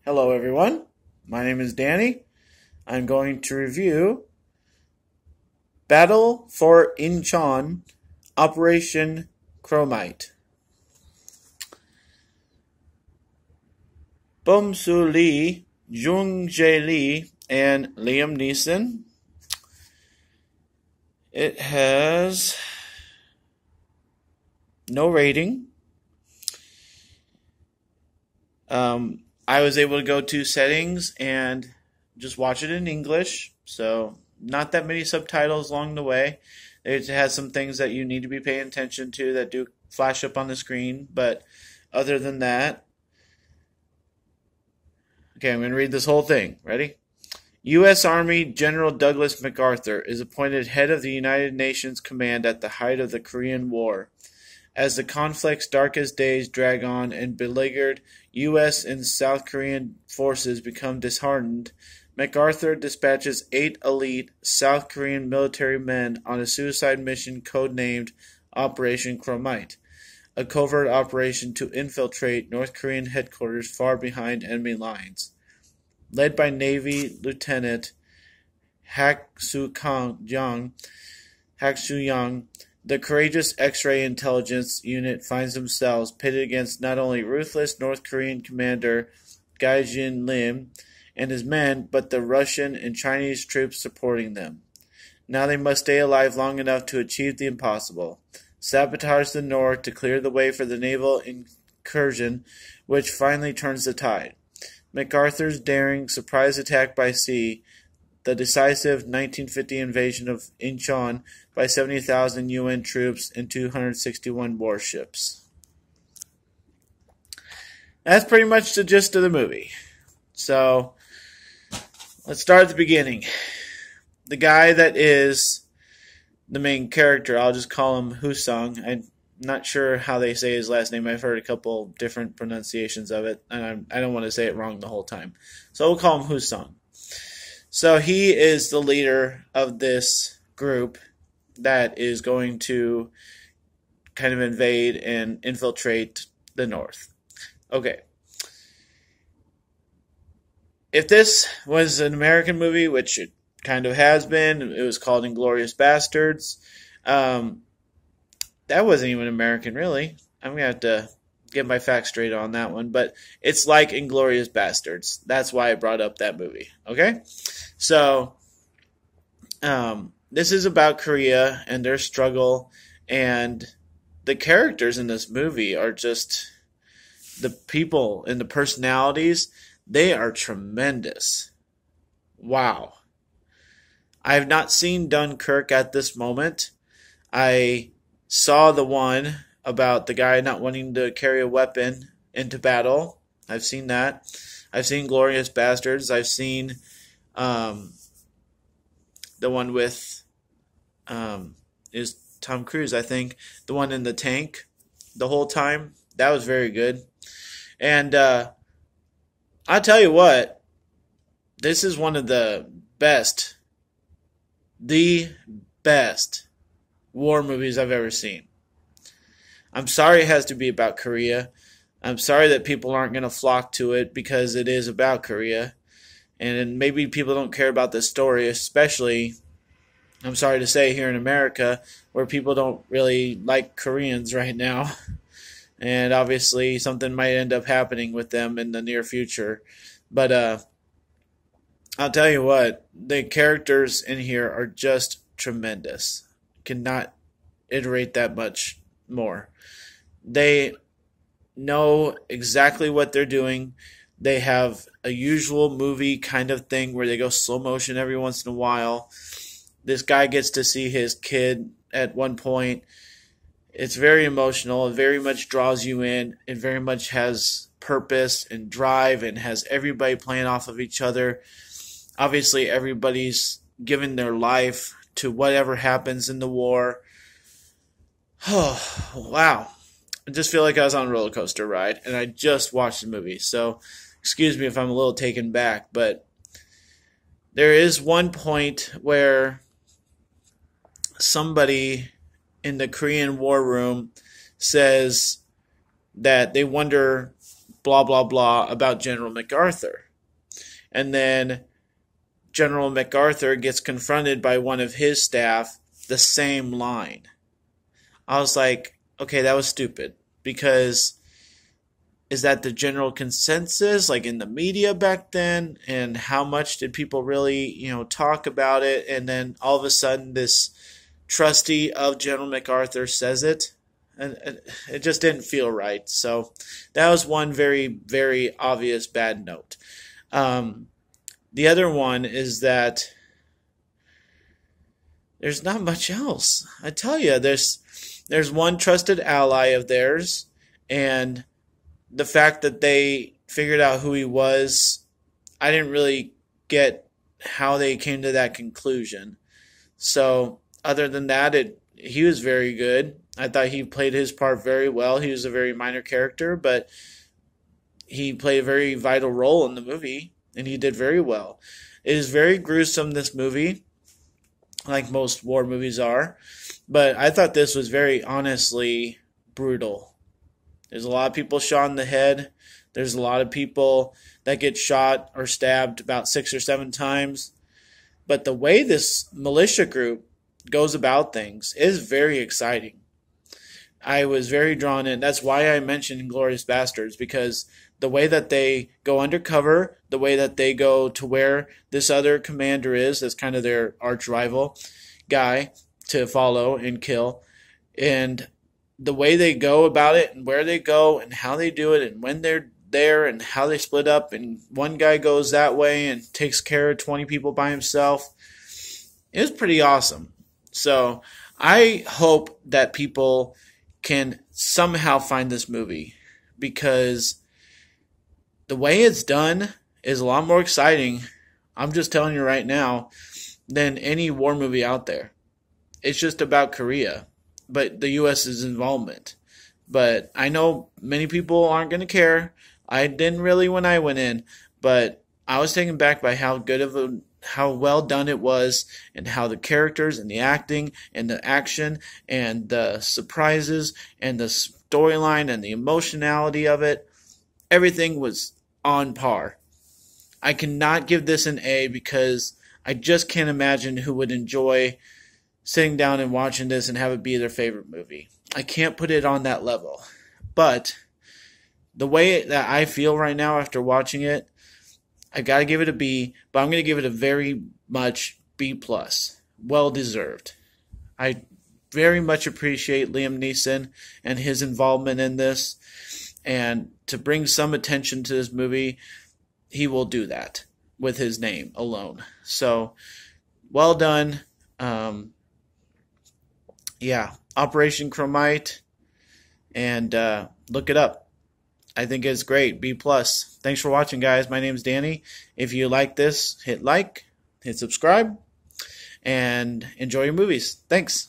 Hello everyone, my name is Danny. I'm going to review Battle for Incheon, Operation Chromite. Bum-soo Lee, Jung Jae Lee, and Liam Neeson. It has no rating. I was able to go to settings and just watch it in English, so not that many subtitles along the way. It has some things that you need to be paying attention to that do flash up on the screen, but other than that, okay, I'm going to read this whole thing. Ready? U.S. Army General Douglas MacArthur is appointed head of the United Nations Command at the height of the Korean War. As the conflict's darkest days drag on and beleaguered U.S. and South Korean forces become disheartened, MacArthur dispatches 8 elite South Korean military men on a suicide mission codenamed Operation Chromite, a covert operation to infiltrate North Korean headquarters far behind enemy lines. Led by Navy Lieutenant Hak Soo-young, the courageous X-ray intelligence unit finds themselves pitted against not only ruthless North Korean commander Gaijin Lim and his men, but the Russian and Chinese troops supporting them. Now they must stay alive long enough to achieve the impossible: sabotage the North to clear the way for the naval incursion, which finally turns the tide. MacArthur's daring surprise attack by sea, the decisive 1950 invasion of Incheon by 70,000 UN troops and 261 warships. That's pretty much the gist of the movie. So, let's start at the beginning. The guy that is the main character, I'll just call him Hoosung. I'm not sure how they say his last name. I've heard a couple different pronunciations of it, and I don't want to say it wrong the whole time. So we'll call him Hoosung. So he is the leader of this group that is going to kind of invade and infiltrate the North. Okay. If this was an American movie, which it kind of has been, it was called Inglourious Basterds. That wasn't even American, really. I'm going to have to get my facts straight on that one, but it's like Inglourious Basterds. That's why I brought up that movie, okay? So, this is about Korea and their struggle, and the characters in this movie are just, the people and the personalities, they are tremendous. Wow. I have not seen Dunkirk at this moment. I saw the one about the guy not wanting to carry a weapon into battle. I've seen that. I've seen Glorious Bastards. I've seen the one with is Tom Cruise, I think. The one in the tank the whole time. That was very good. And I'll tell you what, this is one of the best war movies I've ever seen. I'm sorry it has to be about Korea. I'm sorry that people aren't going to flock to it because it is about Korea. And maybe people don't care about the story, especially, I'm sorry to say, here in America, where people don't really like Koreans right now. And obviously something might end up happening with them in the near future. But I'll tell you what, the characters in here are just tremendous. Cannot iterate that much more. They know exactly what they're doing. They have a usual movie kind of thing where they go slow motion every once in a while. This guy gets to see his kid at one point. It's very emotional. It very much draws you in. It very much has purpose and drive and has everybody playing off of each other. Obviously, everybody's given their life to whatever happens in the war. Oh, wow. I just feel like I was on a roller coaster ride, and I just watched the movie. So, excuse me if I'm a little taken back, but there is one point where somebody in the Korean war room says that they wonder blah, blah, blah about General MacArthur. And then General MacArthur gets confronted by one of his staff, the same line. I was like, okay, that was stupid, because is that the general consensus, like in the media back then? And how much did people really, talk about it? And then all of a sudden, this trustee of General MacArthur says it, and it just didn't feel right. So that was one very, very obvious bad note. The other one is that there's not much else. I tell you, there's one trusted ally of theirs, and the fact that they figured out who he was, I didn't really get how they came to that conclusion. So other than that, he was very good. I thought he played his part very well. He was a very minor character, but he played a very vital role in the movie, and he did very well. It is very gruesome, this movie, like most war movies are, but I thought this was very honestly brutal. There's a lot of people shot in the head. There's a lot of people that get shot or stabbed about 6 or 7 times. But the way this militia group goes about things is very exciting. I was very drawn in. That's why I mentioned Inglourious Basterds, because the way that they go undercover, the way that they go to where this other commander is, that's kind of their arch rival guy to follow and kill, and the way they go about it and where they go and how they do it and when they're there and how they split up, and one guy goes that way and takes care of 20 people by himself. It was pretty awesome. So I hope that people can somehow find this movie, because the way it's done is a lot more exciting, I'm just telling you right now, than any war movie out there. It's just about Korea, but the U.S.'s involvement. But I know many people aren't going to care. I didn't really when I went in, but I was taken back by how well done it was, and how the characters and the acting and the action and the surprises and the storyline and the emotionality of it, everything was on par. I cannot give this an A, because I just can't imagine who would enjoy sitting down and watching this and have it be their favorite movie. I can't put it on that level. But the way that I feel right now after watching it, I got to give it a B, but I'm going to give it a very much B+. Well deserved. I very much appreciate Liam Neeson and his involvement in this, and to bring some attention to this movie, he will do that with his name alone. So, well done. Yeah, Operation Chromite, and look it up. I think it's great. B+. Thanks for watching, guys. My name's Danny. If you like this, hit like, hit subscribe, and enjoy your movies. Thanks.